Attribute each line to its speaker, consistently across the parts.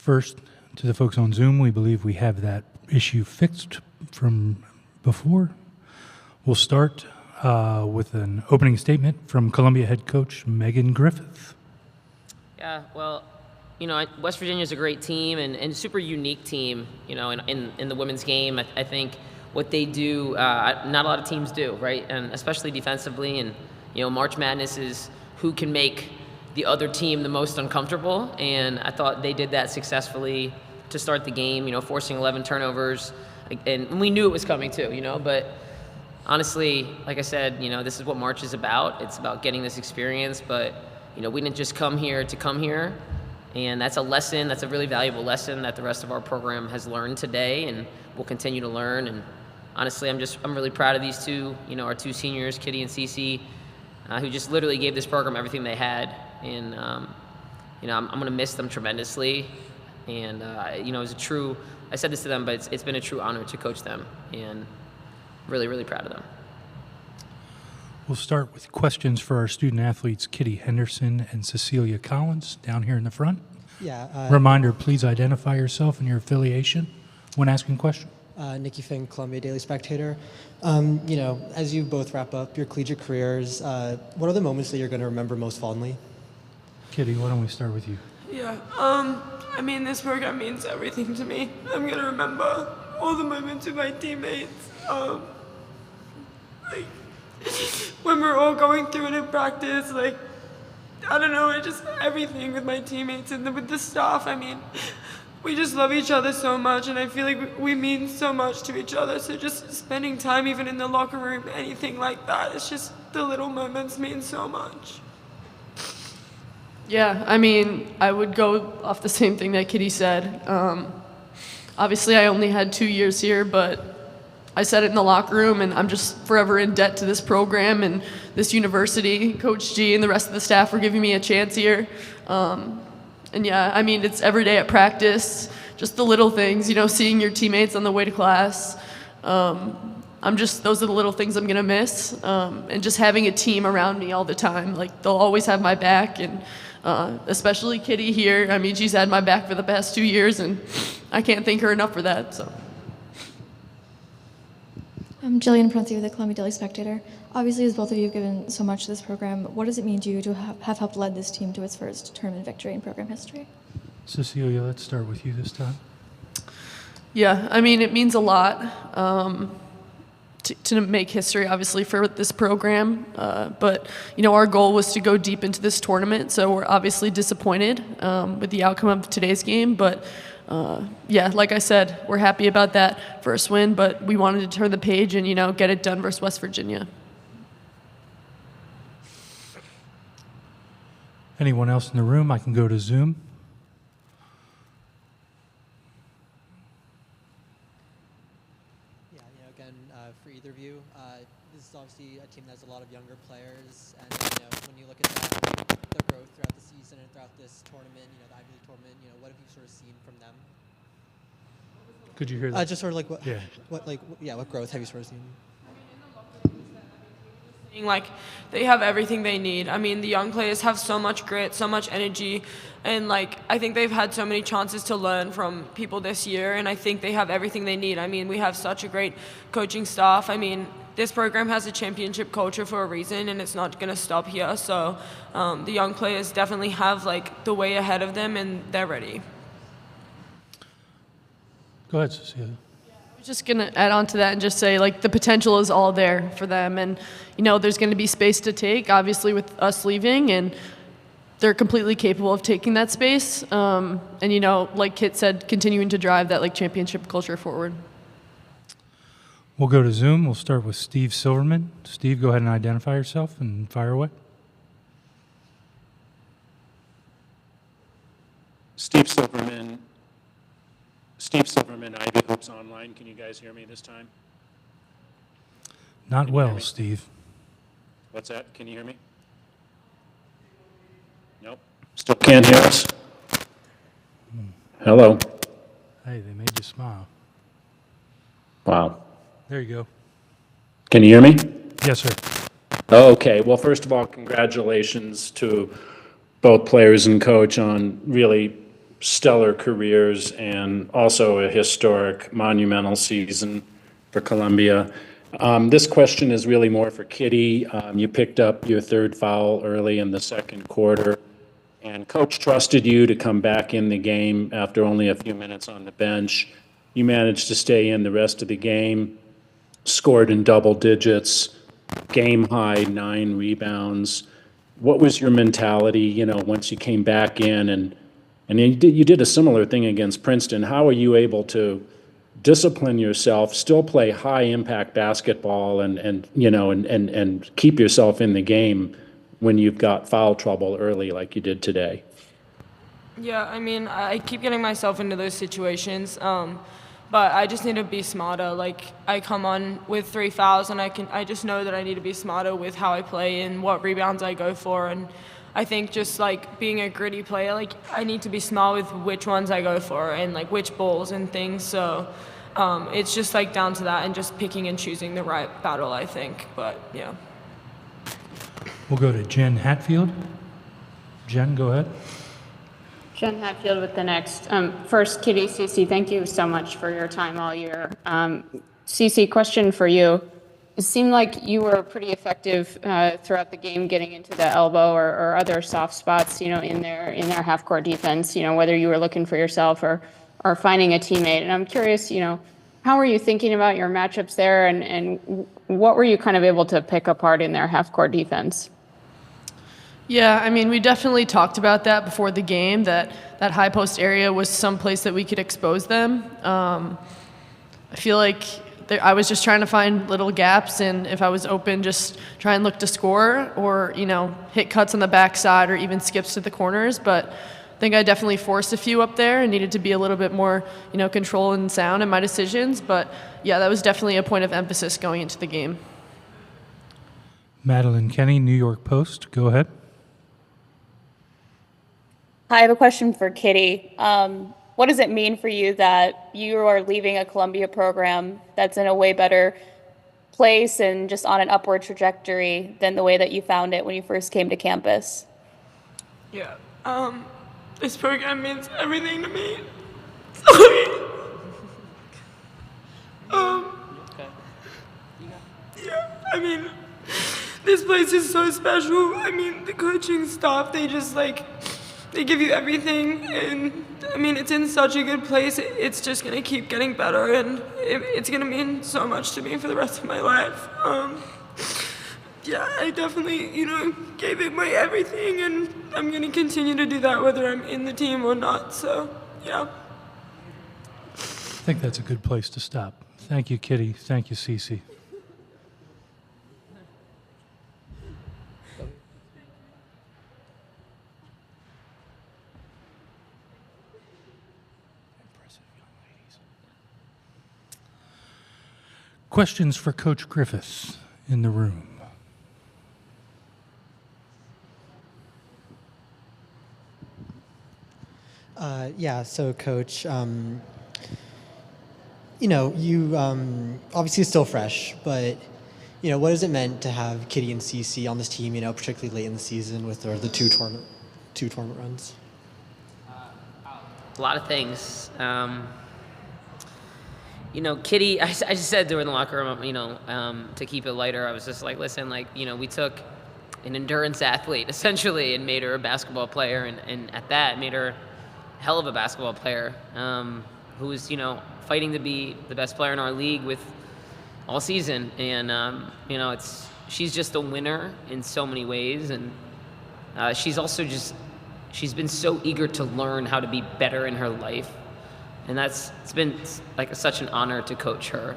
Speaker 1: First, to the folks on Zoom, we believe we have that issue fixed from before. We'll start with an opening statement from Columbia head coach Megan Griffith.
Speaker 2: Yeah, well, West Virginia is a great team and a super unique team, in the women's game. I think what they do, not a lot of teams do, right? And especially defensively. And, March Madness is who can make the other team the most uncomfortable. And I thought they did that successfully to start the game, forcing 11 turnovers. And we knew it was coming too, but honestly, like I said, this is what March is about. It's about getting this experience, but, we didn't just come here to come here. And that's a lesson, that's a really valuable lesson that the rest of our program has learned today and will continue to learn. And honestly, I'm really proud of these two, our two seniors, Kitty and Cece, who just literally gave this program everything they had. And, I'm going to miss them tremendously. And, it was I said this to them, but it's been a true honor to coach them. And really, really proud of them.
Speaker 1: We'll start with questions for our student athletes, Kitty Henderson and Cecilia Collins, down here in the front.
Speaker 3: Yeah.
Speaker 1: Reminder, please identify yourself and your affiliation when asking questions.
Speaker 3: Nikki Fink, Columbia Daily Spectator. As you both wrap up your collegiate careers, what are the moments that you're going to remember most fondly?
Speaker 1: Kitty, why don't we start with you?
Speaker 4: Yeah. This program means everything to me. I'm going to remember all the moments with my teammates. When we're all going through it in practice, just everything with my teammates and with the staff. We just love each other so much, and I feel like we mean so much to each other. So just spending time even in the locker room, anything like that, it's just the little moments mean so much.
Speaker 5: Yeah, I would go off the same thing that Kitty said. Obviously, I only had 2 years here, but I said it in the locker room, and I'm just forever in debt to this program and this university. Coach G and the rest of the staff for giving me a chance here. It's every day at practice, just the little things, seeing your teammates on the way to class. Those are the little things I'm going to miss. And just having a team around me all the time. They'll always have my back, and especially Kitty here. She's had my back for the past 2 years, and I can't thank her enough for that. So.
Speaker 6: I'm Jillian Prunty with the Columbia Daily Spectator. Obviously, as both of you have given so much to this program, what does it mean to you to have helped lead this team to its first tournament victory in program history?
Speaker 1: Cecilia, let's start with you this time.
Speaker 5: Yeah, it means a lot to make history, obviously, for this program. But our goal was to go deep into this tournament, so we're obviously disappointed with the outcome of today's game. But like I said, we're happy about that first win, but we wanted to turn the page and, get it done versus West Virginia.
Speaker 1: Anyone else in the room? I can go to Zoom.
Speaker 3: Yeah, again, for either of you, this is obviously a team that has a lot of younger players, and when you look at the growth throughout the season and throughout this tournament, the Ivy League tournament, what have you sort of seen from them?
Speaker 1: Could you hear that?
Speaker 3: Just sort of what growth have you sort of seen?
Speaker 4: They have everything they need. The young players have so much grit, so much energy, and I think they've had so many chances to learn from people this year, and I think they have everything they need. We have such a great coaching staff. This program has a championship culture for a reason, and it's not going to stop here. So the young players definitely have the way ahead of them, and they're ready.
Speaker 1: Go ahead, Cecilia.
Speaker 5: I was just going to add on to that and just say, the potential is all there for them. And, there's going to be space to take, obviously, with us leaving. And they're completely capable of taking that space. And, like Kit said, continuing to drive that, championship culture forward.
Speaker 1: We'll go to Zoom. We'll start with Steve Silverman. Steve, go ahead and identify yourself and fire away.
Speaker 7: Steve Silverman, Ivy Hoops Online. Can you guys hear me this time?
Speaker 1: Not well, Steve.
Speaker 7: What's that? Can you hear me? Nope. Still can't hear us. Hello.
Speaker 1: Hey, they made you smile.
Speaker 7: Wow.
Speaker 1: There you go.
Speaker 7: Can you hear me?
Speaker 1: Yes, sir.
Speaker 7: Okay. Well, first of all, congratulations to both players and coach on really stellar careers and also a historic, monumental season for Columbia. This question is really more for Kitty. You picked up your third foul early in the second quarter, and Coach trusted you to come back in the game after only a few minutes on the bench. You managed to stay in the rest of the game, scored in double digits, game high 9 rebounds. What was your mentality, once you came back in and you did a similar thing against Princeton? How are you able to discipline yourself, still play high impact basketball and keep yourself in the game when you've got foul trouble early like you did today?
Speaker 4: Yeah, I mean, I keep getting myself into those situations, but I just need to be smarter. Like, I come on with 3 fouls, and I just know that I need to be smarter with how I play and what rebounds I go for. And I think just like being a gritty player, like I need to be smart with which ones I go for and like which balls and things. So it's just like down to that and just picking and choosing the right battle, I think. But yeah.
Speaker 1: We'll go to Jen Hatfield. Jen, go ahead.
Speaker 8: Jen Hatfield with the next. First, Kitty, Cece, thank you so much for your time all year. Cece, question for you. It seemed like you were pretty effective throughout the game getting into the elbow or other soft spots, in their half-court defense, whether you were looking for yourself or finding a teammate. And I'm curious, how were you thinking about your matchups there and what were you kind of able to pick apart in their half-court defense?
Speaker 5: Yeah, I mean, we definitely talked about that before the game, that high post area was some place that we could expose them. I feel like I was just trying to find little gaps, and if I was open, just try and look to score or, hit cuts on the backside or even skips to the corners. But I think I definitely forced a few up there and needed to be a little bit more, control and sound in my decisions. But yeah, that was definitely a point of emphasis going into the game.
Speaker 1: Madeline Kenny, New York Post. Go ahead.
Speaker 9: Hi, I have a question for Kitty. What does it mean for you that you are leaving a Columbia program that's in a way better place and just on an upward trajectory than the way that you found it when you first came to campus?
Speaker 4: Yeah. This program means everything to me. Sorry. Yeah, I mean, this place is so special. I mean, the coaching staff, they just they give you everything, and I mean, it's in such a good place. It's just gonna keep getting better, and it's gonna mean so much to me for the rest of my life. Yeah, I definitely, gave it my everything, and I'm gonna continue to do that whether I'm in the team or not. So, yeah.
Speaker 1: I think that's a good place to stop. Thank you, Kitty. Thank you, Cece. Questions for Coach Griffith in the room?
Speaker 3: Yeah, so Coach, you obviously still fresh, but, what has it meant to have Kitty and Cece on this team, particularly late in the season with the two tournament runs?
Speaker 2: A lot of things. Kitty, I just said to her in the locker room, to keep it lighter, I was just like, listen, we took an endurance athlete, essentially, and made her a basketball player, and at that, made her a hell of a basketball player, who was, fighting to be the best player in our league with all season, and, she's just a winner in so many ways, and she's also she's been so eager to learn how to be better in her life. And it's been such an honor to coach her.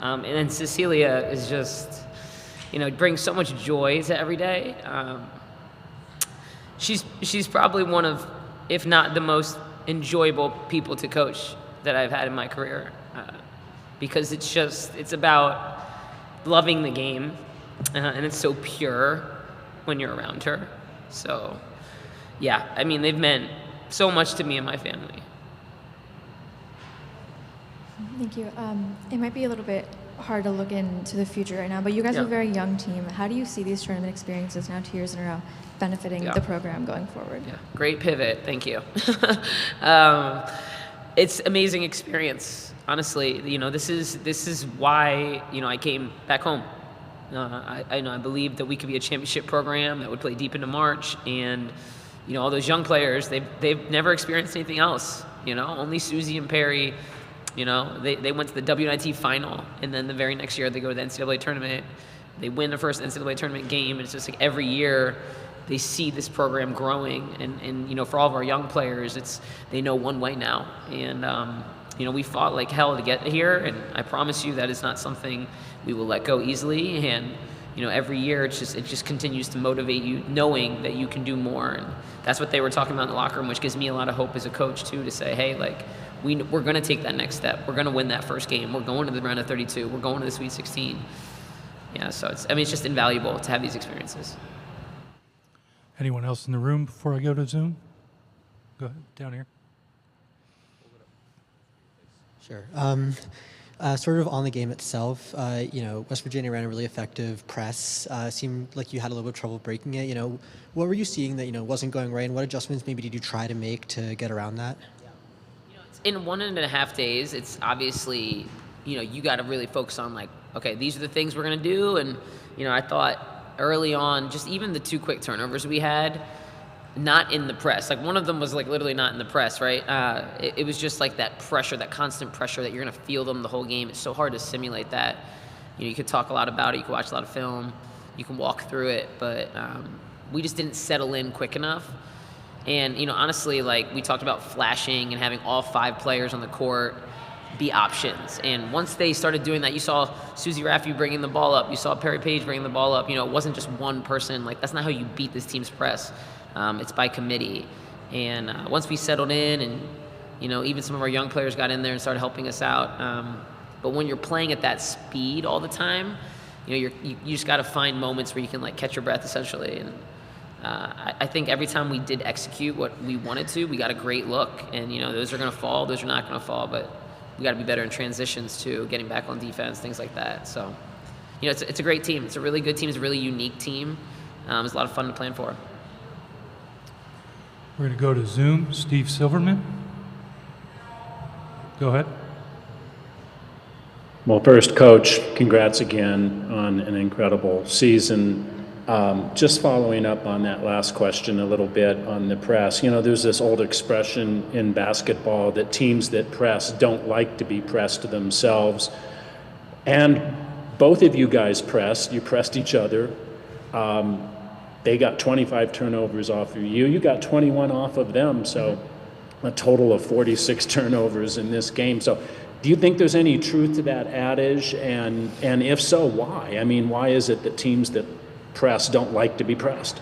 Speaker 2: And then Cecilia is just, brings so much joy to every day. She's probably one of, if not the most enjoyable people to coach that I've had in my career. Because it's about loving the game. And it's so pure when you're around her. So, yeah, I mean, they've meant so much to me and my family.
Speaker 6: Thank you. It might be a little bit hard to look into the future right now, but you guys are a very young team. How do you see these tournament experiences now 2 years in a row benefiting
Speaker 2: Yeah.
Speaker 6: the program going forward?
Speaker 2: Yeah, great pivot. Thank you. It's amazing experience. Honestly, this is why I came back home. I believe that we could be a championship program that would play deep into March, and all those young players, they've never experienced anything else. Only Susie and Perry. They went to the WNIT final, and then the very next year they go to the NCAA tournament. They win the first NCAA tournament game, and it's just like every year they see this program growing. And for all of our young players, they know one way now. And we fought like hell to get here, and I promise you that is not something we will let go easily. And every year it just continues to motivate you, knowing that you can do more. And that's what they were talking about in the locker room, which gives me a lot of hope as a coach too, to say, hey, like we're going to take that next step. We're going to win that first game. We're going to the round of 32. We're going to the Sweet 16. Yeah, so it's just invaluable to have these experiences.
Speaker 1: Anyone else in the room before I go to Zoom? Go ahead, down here.
Speaker 3: Sure. Sort of on the game itself, West Virginia ran a really effective press. Seemed like you had a little bit of trouble breaking it. What were you seeing that wasn't going right, and what adjustments maybe did you try to make to get around that?
Speaker 2: In 1.5 days, it's obviously, you got to really focus on like, okay, these are the things we're going to do. And, I thought early on, just even the 2 quick turnovers we had, not in the press. Like one of them was like literally not in the press, right? It was just like that pressure, that constant pressure that you're going to feel them the whole game. It's so hard to simulate that. You could talk a lot about it. You could watch a lot of film. You can walk through it. But we just didn't settle in quick enough. And, honestly, like we talked about flashing and having all 5 players on the court be options. And once they started doing that, you saw Susie Raffi bringing the ball up. You saw Perry Page bringing the ball up. It wasn't just one person. Like, that's not how you beat this team's press. It's by committee. And once we settled in and, even some of our young players got in there and started helping us out. But when you're playing at that speed all the time, you just got to find moments where you can, like, catch your breath, essentially. And I think every time we did execute what we wanted to, we got a great look. And, those are going to fall, those are not going to fall. But we got to be better in transitions, too, getting back on defense, things like that. So, it's a great team. It's a really good team. It's a really unique team. It's a lot of fun to plan for.
Speaker 1: We're going to go to Zoom. Steve Silverman. Go ahead.
Speaker 7: Well, first, Coach, congrats again on an incredible season. Just following up on that last question a little bit on the press, there's this old expression in basketball that teams that press don't like to be pressed themselves. And both of you guys pressed. You pressed each other. They got 25 turnovers off of you. You got 21 off of them. So a total of 46 turnovers in this game. So do you think there's any truth to that adage? And if so, why? I mean, why is it that teams that press don't like to be pressed?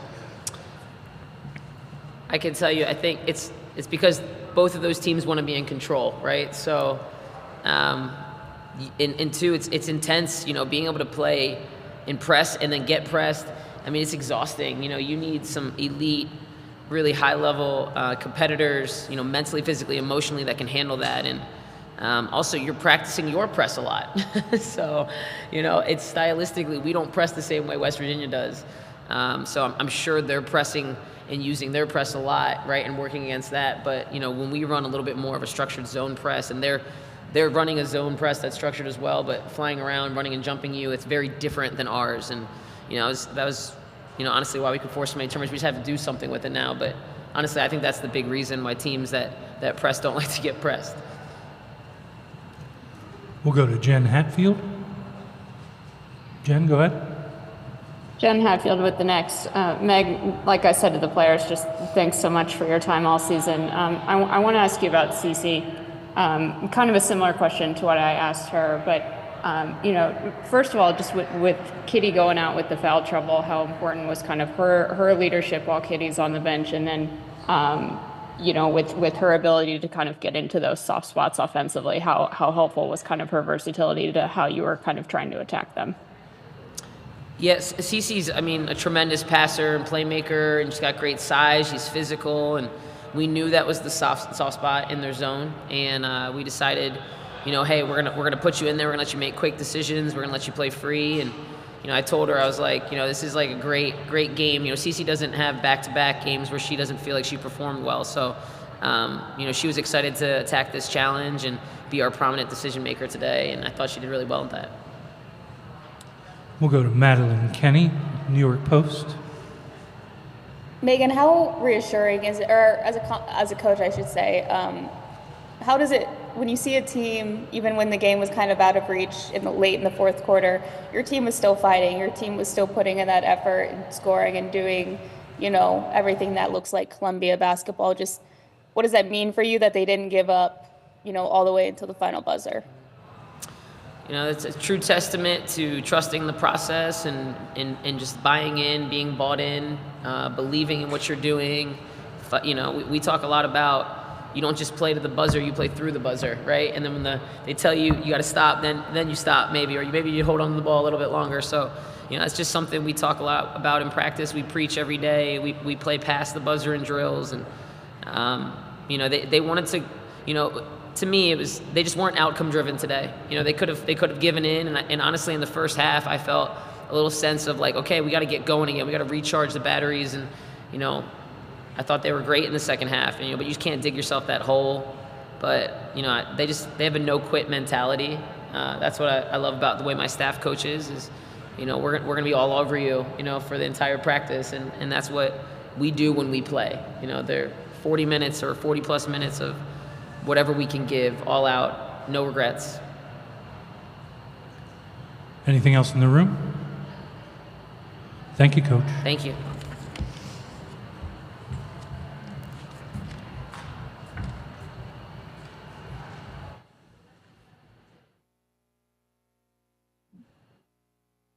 Speaker 2: I can tell you, I think it's because both of those teams want to be in control, right? So, and two, it's intense, being able to play in press and then get pressed. I mean, it's exhausting. You need some elite, really high-level competitors, mentally, physically, emotionally that can handle that. And also, you're practicing your press a lot. So, it's stylistically, we don't press the same way West Virginia does. So I'm sure they're pressing and using their press a lot, right, and working against that. But, when we run a little bit more of a structured zone press, and they're running a zone press that's structured as well, but flying around, running and jumping you, it's very different than ours. And, that was, honestly, why we could force so many turnovers. We just have to do something with it now. But honestly, I think that's the big reason why teams that press don't like to get pressed.
Speaker 1: We'll go to Jen Hatfield. Jen, go ahead.
Speaker 8: Jen Hatfield with the next. Meg, like I said to the players, just thanks so much for your time all season. I want to ask you about Cece. Kind of a similar question to what I asked her, but first of all, just with Kitty going out with the foul trouble, how important was kind of her leadership while Kitty's on the bench, and then with her ability to kind of get into those soft spots offensively, how helpful was kind of her versatility to how you were kind of trying to attack them?
Speaker 2: Yes, Cece's, a tremendous passer and playmaker, and she's got great size. She's physical, and we knew that was the soft spot in their zone, and we decided, hey, we're gonna put you in there. We're gonna let you make quick decisions. We're gonna let you play free, and I told her, I was like, this is like a great game. Cece doesn't have back-to-back games where she doesn't feel like she performed well. So, she was excited to attack this challenge and be our prominent decision maker today. And I thought she did really well at that.
Speaker 1: We'll go to Madeline Kenny, New York Post.
Speaker 9: Megan, how reassuring is it, or as a coach, I should say, how does it, when you see a team, even when the game was kind of out of reach late in the fourth quarter, your team was still fighting, your team was still putting in that effort and scoring and doing, everything that looks like Columbia basketball. Just what does that mean for you that they didn't give up, all the way until the final buzzer?
Speaker 2: It's a true testament to trusting the process and just buying in, being bought in, believing in what you're doing. We talk a lot about you don't just play to the buzzer, you play through the buzzer, right? And then when they tell you got to stop, then you stop maybe, or maybe you hold on to the ball a little bit longer. So, it's just something we talk a lot about in practice. We preach every day. We play past the buzzer in drills, and they wanted to, to me, they just weren't outcome driven today. They could have given in, and honestly, in the first half, I felt a little sense of like, okay, we got to get going again. We got to recharge the batteries, and I thought they were great in the second half. But you just can't dig yourself that hole. But they have a no quit mentality. That's what I love about the way my staff coaches is. We're gonna be all over you, for the entire practice, and that's what we do when we play. They're 40 minutes or 40 plus minutes of whatever we can give, all out, no regrets.
Speaker 1: Anything else in the room? Thank you, Coach.
Speaker 2: Thank you.